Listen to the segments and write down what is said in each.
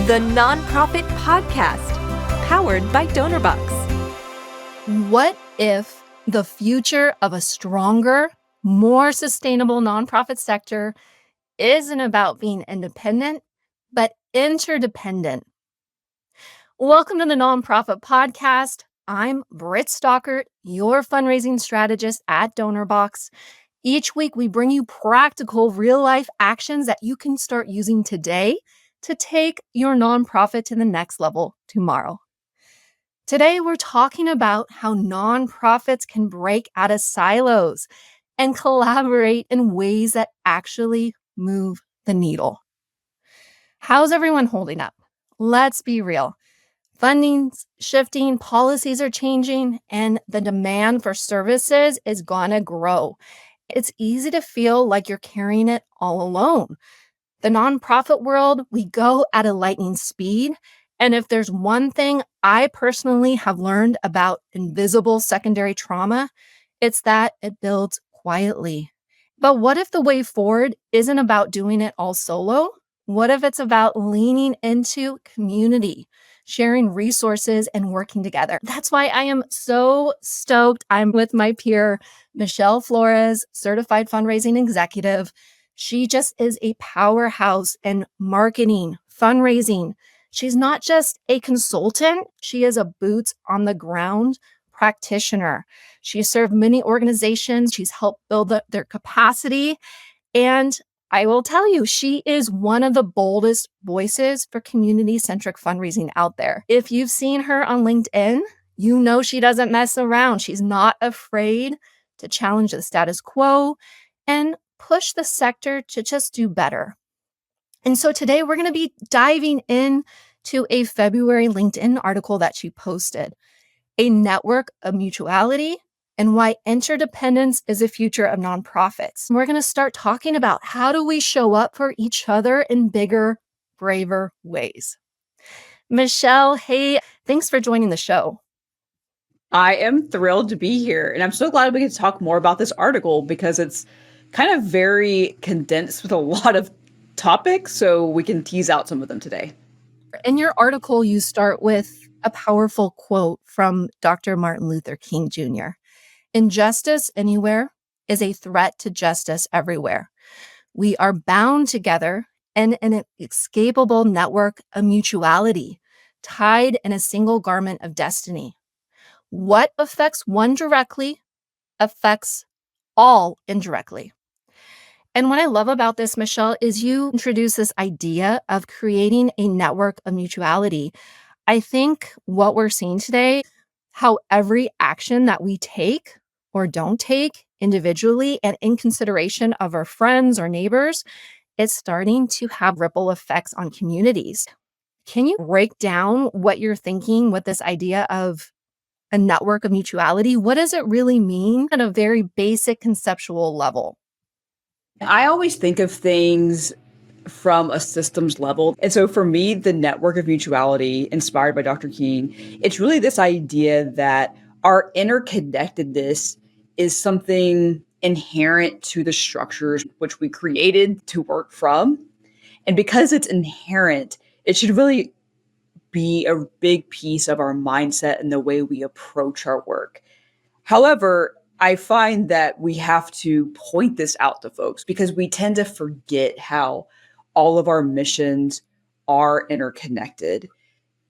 the Nonprofit Podcast, powered by DonorBox. What if the future of a stronger, more sustainable nonprofit sector isn't about being independent, but interdependent? Welcome to the Nonprofit Podcast. I'm Britt Stockert, your fundraising strategist at DonorBox. Each week, we bring you practical, real-life actions that you can start using today to take your nonprofit to the next level tomorrow. Today, we're talking about how nonprofits can break out of silos and collaborate in ways that actually move the needle. How's everyone holding up? Let's be real. Funding's shifting, policies are changing, and the demand for services is gonna grow. It's easy to feel like you're carrying it all alone. The nonprofit world, we go at a lightning speed. And if there's one thing I personally have learned about invisible secondary trauma, it's that it builds quietly. But what if the way forward isn't about doing it all solo? What if it's about leaning into community, sharing resources, and working together? That's why I am so stoked. I'm with my peer, Michelle Flores, certified fundraising executive. She just is a powerhouse in marketing, fundraising. She's not just a consultant, she is a boots on the ground practitioner. She served many organizations, she's helped build their capacity. And I will tell you, she is one of the boldest voices for community-centric fundraising out there. If you've seen her on LinkedIn, you know she doesn't mess around. She's not afraid to challenge the status quo and push the sector to just do better. And so today we're going to be diving into a February LinkedIn article that she posted, A Network of Mutuality and Why Interdependence is the Future of Nonprofits. We're going to start talking about how do we show up for each other in bigger, braver ways. Michelle, hey, thanks for joining the show. I am thrilled to be here, and I'm so glad we can talk more about this article because it's kind of very condensed with a lot of topics, so we can tease out some of them today. In your article, you start with a powerful quote from Dr. Martin Luther King Jr. Injustice anywhere is a threat to justice everywhere. We are bound together in an inescapable network of mutuality, tied in a single garment of destiny. What affects one directly affects all indirectly. And what I love about this, Michelle, is you introduce this idea of creating a network of mutuality. I think what we're seeing today, how every action that we take or don't take individually and in consideration of our friends or neighbors, it's starting to have ripple effects on communities. Can you break down what you're thinking with this idea of a network of mutuality? What does it really mean at a very basic conceptual level? I always think of things from a systems level. And so for me, the network of mutuality inspired by Dr. King, it's really this idea that our interconnectedness is something inherent to the structures which we created to work from. And because it's inherent, it should really be a big piece of our mindset and the way we approach our work. However, I find that we have to point this out to folks because we tend to forget how all of our missions are interconnected.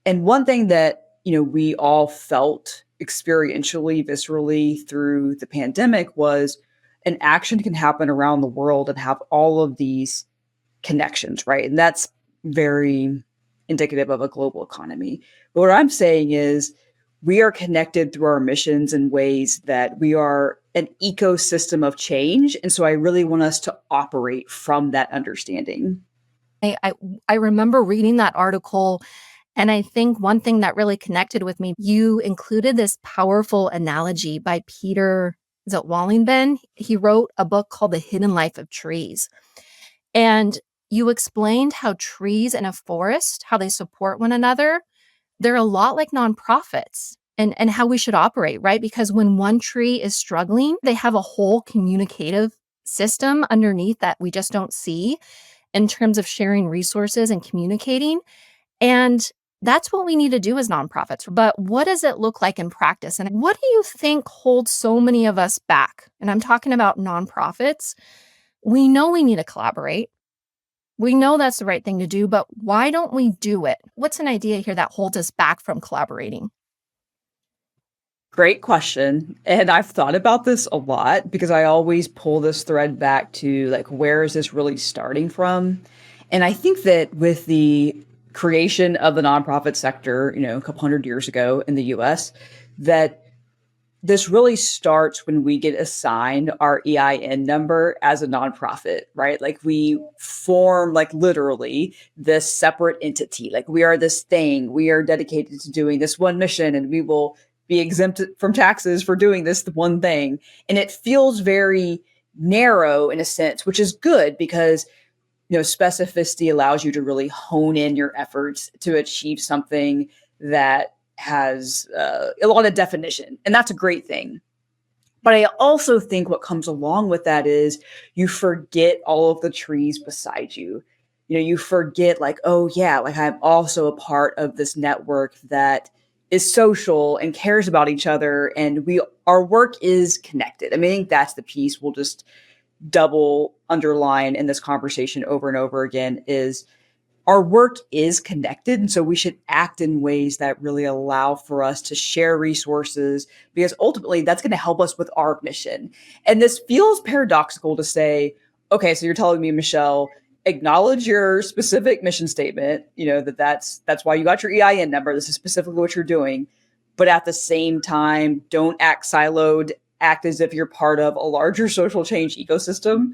And one thing that, we all felt experientially, viscerally through the pandemic was an action can happen around the world and have all of these connections, right? And that's very indicative of a global economy. But what I'm saying is we are connected through our missions in ways that we are an ecosystem of change. And so I really want us to operate from that understanding. I remember reading that article, and I think one thing that really connected with me, you included this powerful analogy by Peter, is it Wallingben? He wrote a book called The Hidden Life of Trees. And you explained how trees in a forest, how they support one another. They're a lot like nonprofits and how we should operate, right? Because when one tree is struggling, they have a whole communicative system underneath that we just don't see in terms of sharing resources and communicating. And that's what we need to do as nonprofits. But what does it look like in practice? And what do you think holds so many of us back? And I'm talking about nonprofits. We know we need to collaborate. We know that's the right thing to do, but why don't we do it? What's an idea here that holds us back from collaborating? Great question. And I've thought about this a lot because I always pull this thread back to like, where is this really starting from? And I think that with the creation of the nonprofit sector, a couple hundred years ago in the US, that this really starts when we get assigned our EIN number as a nonprofit, right? Like we form like literally this separate entity. Like we are this thing, we are dedicated to doing this one mission and we will be exempt from taxes for doing this one thing. And it feels very narrow in a sense, which is good because specificity allows you to really hone in your efforts to achieve something that has a lot of definition. And that's a great thing. But I also think what comes along with that is you forget all of the trees beside you. You forget like, oh yeah, like I'm also a part of this network that is social and cares about each other and our work is connected. I mean, I think that's the piece we'll just double underline in this conversation over and over again is our work is connected. And so we should act in ways that really allow for us to share resources because ultimately that's going to help us with our mission. And this feels paradoxical to say, okay, so you're telling me, Michelle, acknowledge your specific mission statement, that's why you got your EIN number. This is specifically what you're doing. But at the same time, don't act siloed, act as if you're part of a larger social change ecosystem.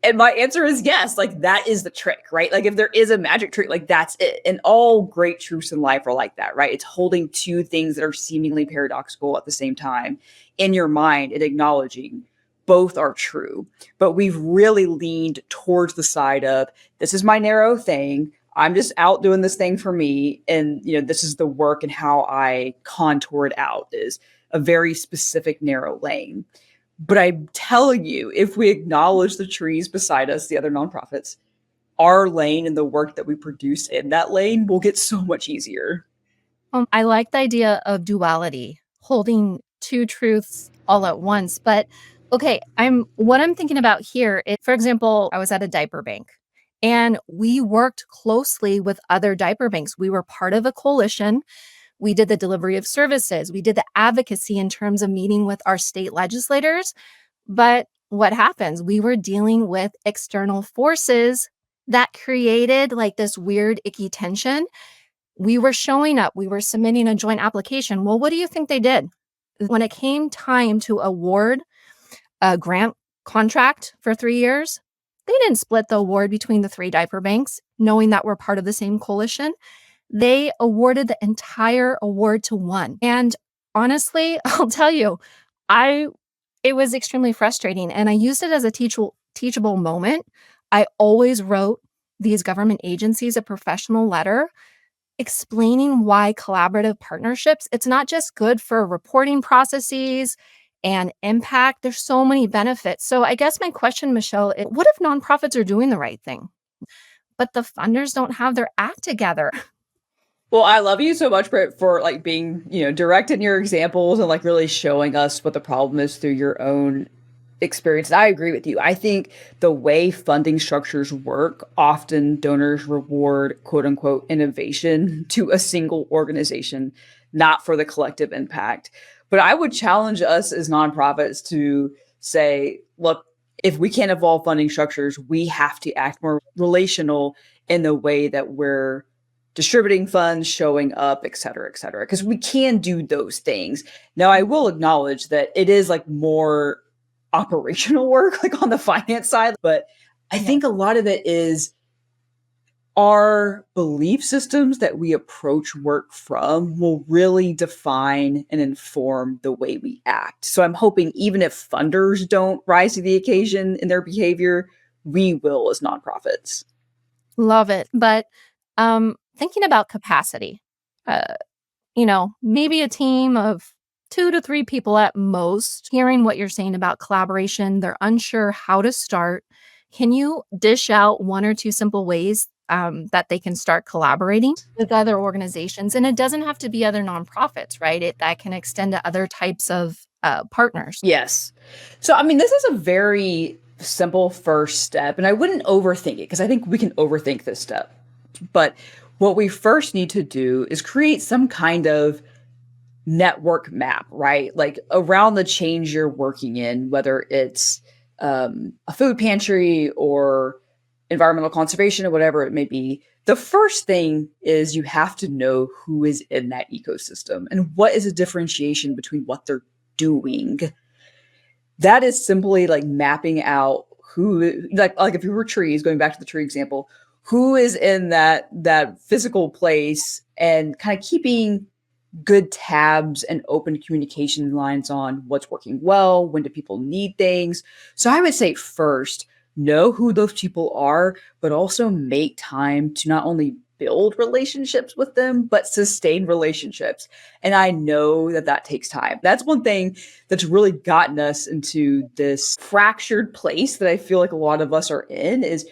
And my answer is yes. Like that is the trick, right? Like if there is a magic trick, like that's it. And all great truths in life are like that, right? It's holding two things that are seemingly paradoxical at the same time in your mind and acknowledging both are true. But we've really leaned towards the side of this is my narrow thing. I'm just out doing this thing for me. And, this is the work and how I contour it out is a very specific narrow lane. But I'm telling you, if we acknowledge the trees beside us, the other nonprofits, our lane and the work that we produce in that lane will get so much easier. I like the idea of duality, holding two truths all at once. But okay, what I'm thinking about here is, for example, I was at a diaper bank and we worked closely with other diaper banks. We were part of a coalition. We did the delivery of services. We did the advocacy in terms of meeting with our state legislators. But what happens? We were dealing with external forces that created like this weird, icky tension. We were showing up, we were submitting a joint application. Well, what do you think they did? When it came time to award a grant contract for 3 years, they didn't split the award between the three diaper banks, knowing that we're part of the same coalition. They awarded the entire award to one. And honestly, I'll tell you, it was extremely frustrating. And I used it as a teachable moment. I always wrote these government agencies a professional letter explaining why collaborative partnerships, it's not just good for reporting processes and impact. There's so many benefits. So I guess my question, Michelle, is what if nonprofits are doing the right thing, but the funders don't have their act together? Well, I love you so much, Britt, for like being, direct in your examples and like really showing us what the problem is through your own experience. I agree with you. I think the way funding structures work, often donors reward quote unquote innovation to a single organization, not for the collective impact. But I would challenge us as nonprofits to say, look, if we can't evolve funding structures, we have to act more relational in the way that we're distributing funds, showing up, et cetera, because we can do those things. Now, I will acknowledge that it is like more operational work, like on the finance side, but I think a lot of it is our belief systems that we approach work from will really define and inform the way we act. So I'm hoping even if funders don't rise to the occasion in their behavior, we will as nonprofits. Love it. But thinking about capacity, maybe a team of 2 to 3 people at most, hearing what you're saying about collaboration, they're unsure how to start. Can you dish out 1 or 2 simple ways that they can start collaborating with other organizations. And it doesn't have to be other nonprofits, right? That can extend to other types of partners. Yes. So, I mean, this is a very simple first step, and I wouldn't overthink it because I think we can overthink this step. But what we first need to do is create some kind of network map, right? Like around the change you're working in, whether it's a food pantry or environmental conservation or whatever it may be. The first thing is you have to know who is in that ecosystem and what is a differentiation between what they're doing. That is simply like mapping out who, like if you were trees, going back to the tree example, who is in that physical place and kind of keeping good tabs and open communication lines on what's working well, when do people need things. So I would say first, know who those people are, but also make time to not only build relationships with them, but sustain relationships. And I know that that takes time. That's one thing that's really gotten us into this fractured place that I feel like a lot of us are in is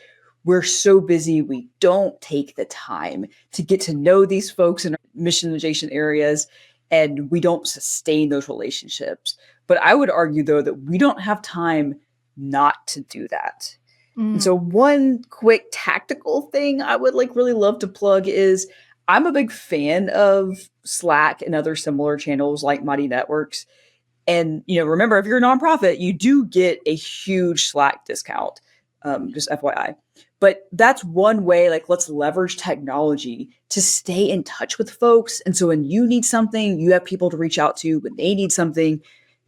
we're so busy, we don't take the time to get to know these folks in mission adjacent areas, and we don't sustain those relationships. But I would argue, though, that we don't have time not to do that. And so one quick tactical thing I would like really love to plug is I'm a big fan of Slack and other similar channels like Mighty Networks. And, remember, if you're a nonprofit, you do get a huge Slack discount, just FYI. But that's one way, like, let's leverage technology to stay in touch with folks. And so when you need something, you have people to reach out to. When they need something,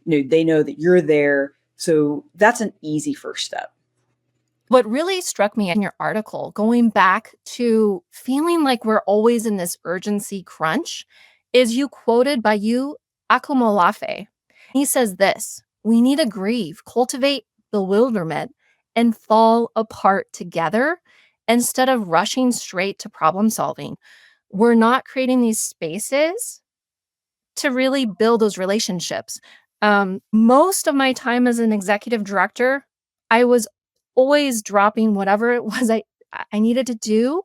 they know that you're there. So that's an easy first step. What really struck me in your article, going back to feeling like we're always in this urgency crunch, is you quoted by you Akomolafe. He says this: "We need to grieve, cultivate bewilderment, and fall apart together instead of rushing straight to problem solving. We're not creating these spaces to really build those relationships." Most of my time as an executive director, I was always dropping whatever it was I needed to do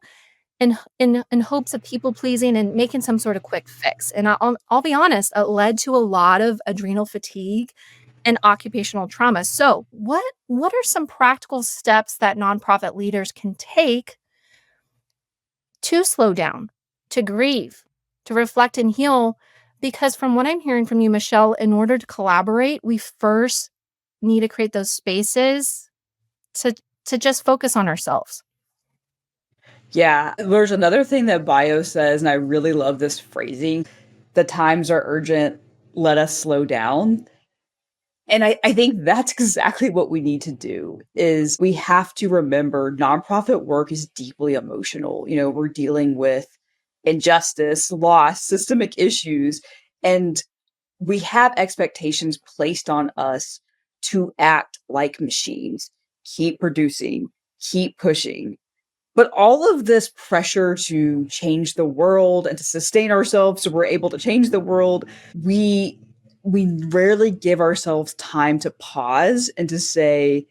in hopes of people pleasing and making some sort of quick fix. And I'll be honest, it led to a lot of adrenal fatigue and occupational trauma. So, what are some practical steps that nonprofit leaders can take to slow down, to grieve, to reflect and heal? Because from what I'm hearing from you, Michelle, in order to collaborate, we first need to create those spaces to just focus on ourselves. Yeah, there's another thing that bio says, and I really love this phrasing: the times are urgent, let us slow down. And I think that's exactly what we need to do is we have to remember nonprofit work is deeply emotional. We're dealing with injustice, loss, systemic issues, and we have expectations placed on us to act like machines, keep producing, keep pushing. But all of this pressure to change the world and to sustain ourselves so we're able to change the world, we rarely give ourselves time to pause and to say,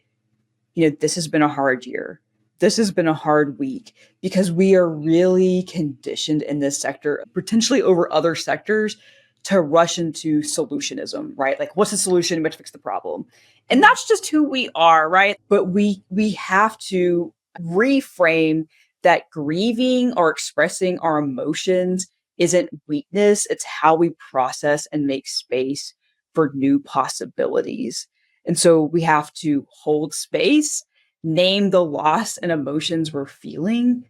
this has been a hard year. This has been a hard week because we are really conditioned in this sector, potentially over other sectors, to rush into solutionism, right? Like, what's the solution? We have to fix the problem. And that's just who we are, right? But we have to reframe that grieving or expressing our emotions isn't weakness. It's how we process and make space for new possibilities. And so we have to hold space, name the loss and emotions we're feeling,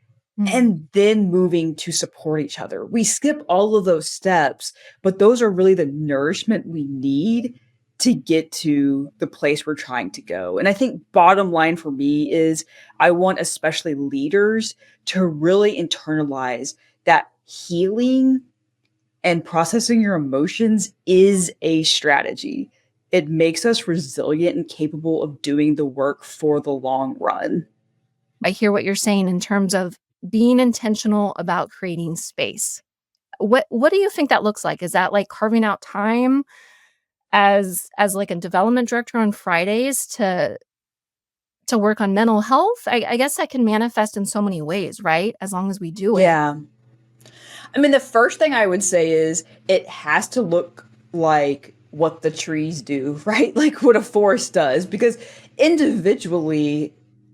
and then moving to support each other. We skip all of those steps, but those are really the nourishment we need to get to the place we're trying to go. And I think bottom line for me is I want especially leaders to really internalize that healing and processing your emotions is a strategy. It makes us resilient and capable of doing the work for the long run. I hear what you're saying in terms of being intentional about creating space. What do you think that looks like? Is that like carving out time as like a development director on Fridays to to work on mental health, I guess that can manifest in so many ways, right? As long as we do it. Yeah. I mean, the first thing I would say is it has to look like what the trees do, right? Like what a forest does, because individually,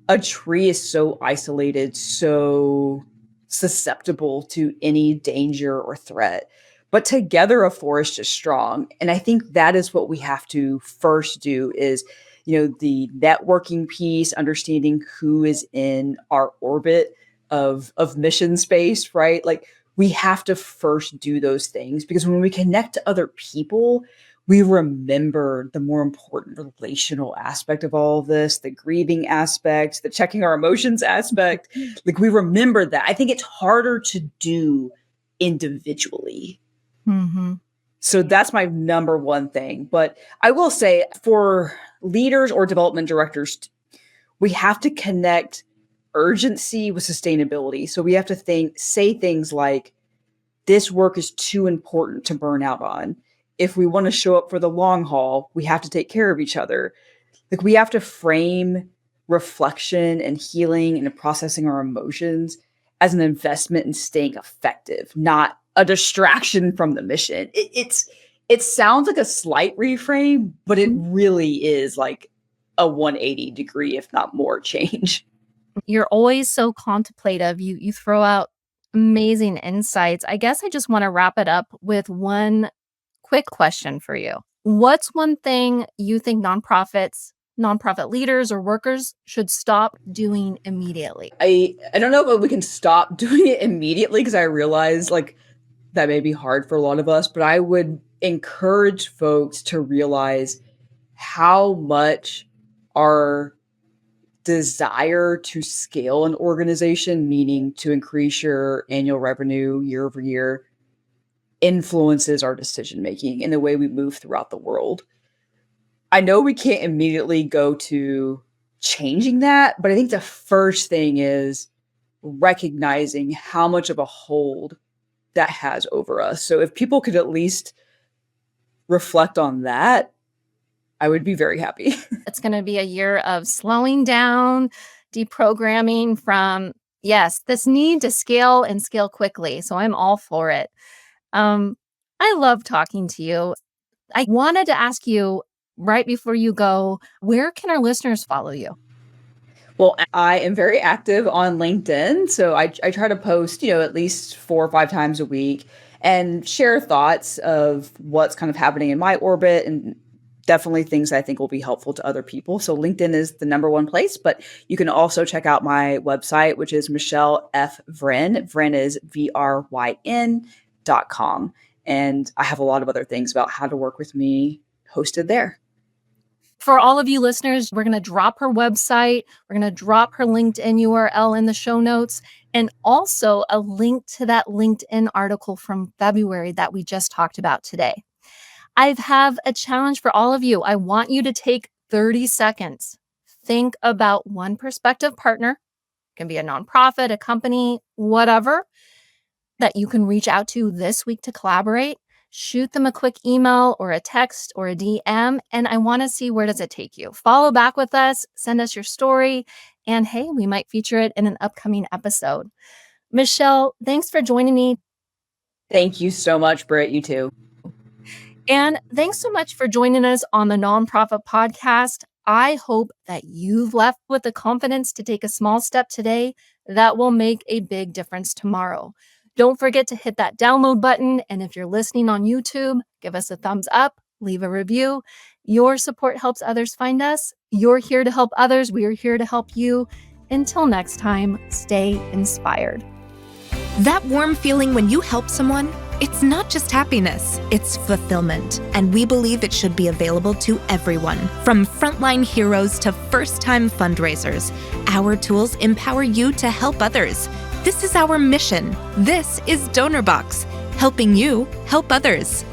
a tree is so isolated, so susceptible to any danger or threat. But together, a forest is strong. And I think that is what we have to first do is, the networking piece, understanding who is in our orbit of mission space, right? Like we have to first do those things because when we connect to other people, we remember the more important relational aspect of all of this, the grieving aspect, the checking our emotions aspect. Like we remember that. I think it's harder to do individually. Mm-hmm. So that's my number one thing. But I will say for leaders or development directors, we have to connect urgency with sustainability. So we have to say things like, this work is too important to burn out on. If we want to show up for the long haul, we have to take care of each other. Like we have to frame reflection and healing and processing our emotions as an investment in staying effective, not a distraction from the mission. It sounds like a slight reframe, but it really is like a 180 degree, if not more, change. You're always so contemplative. You throw out amazing insights. I guess I just want to wrap it up with one quick question for you. What's one thing you think nonprofit leaders or workers should stop doing immediately? I don't know if we can stop doing it immediately because I realize like that may be hard for a lot of us, but I would encourage folks to realize how much our desire to scale an organization, meaning to increase your annual revenue year over year, influences our decision making and the way we move throughout the world. I know we can't immediately go to changing that, but I think the first thing is recognizing how much of a hold that has over us. So if people could at least reflect on that, I would be very happy. It's going to be a year of slowing down, deprogramming from, yes, this need to scale and scale quickly. So I'm all for it. I love talking to you. I wanted to ask you right before you go, where can our listeners follow you? Well, I am very active on LinkedIn. So I try to post, at least 4 or 5 times a week and share thoughts of what's kind of happening in my orbit and definitely things I think will be helpful to other people. So LinkedIn is the number one place, but you can also check out my website, which is Michelle F. Vryn. Vryn is VRYN.com. And I have a lot of other things about how to work with me hosted there. For all of you listeners, we're going to drop her website. We're going to drop her LinkedIn URL in the show notes and also a link to that LinkedIn article from February that we just talked about today. I have a challenge for all of you. I want you to take 30 seconds. Think about one prospective partner. It can be a nonprofit, a company, whatever, that you can reach out to this week to collaborate. Shoot them a quick email or a text or a DM, and I want to see where does it take you. Follow back with us, send us your story, and hey, we might feature it in an upcoming episode. Michelle, thanks for joining me. Thank you so much, Britt. You too. And thanks so much for joining us on the Nonprofit Podcast. I hope that you've left with the confidence to take a small step today that will make a big difference tomorrow. Don't forget to hit that download button. And if you're listening on YouTube, give us a thumbs up, leave a review. Your support helps others find us. You're here to help others. We are here to help you. Until next time, stay inspired. That warm feeling when you help someone, it's not just happiness, it's fulfillment. And we believe it should be available to everyone, from frontline heroes to first-time fundraisers. Our tools empower you to help others. This is our mission. This is DonorBox, helping you help others.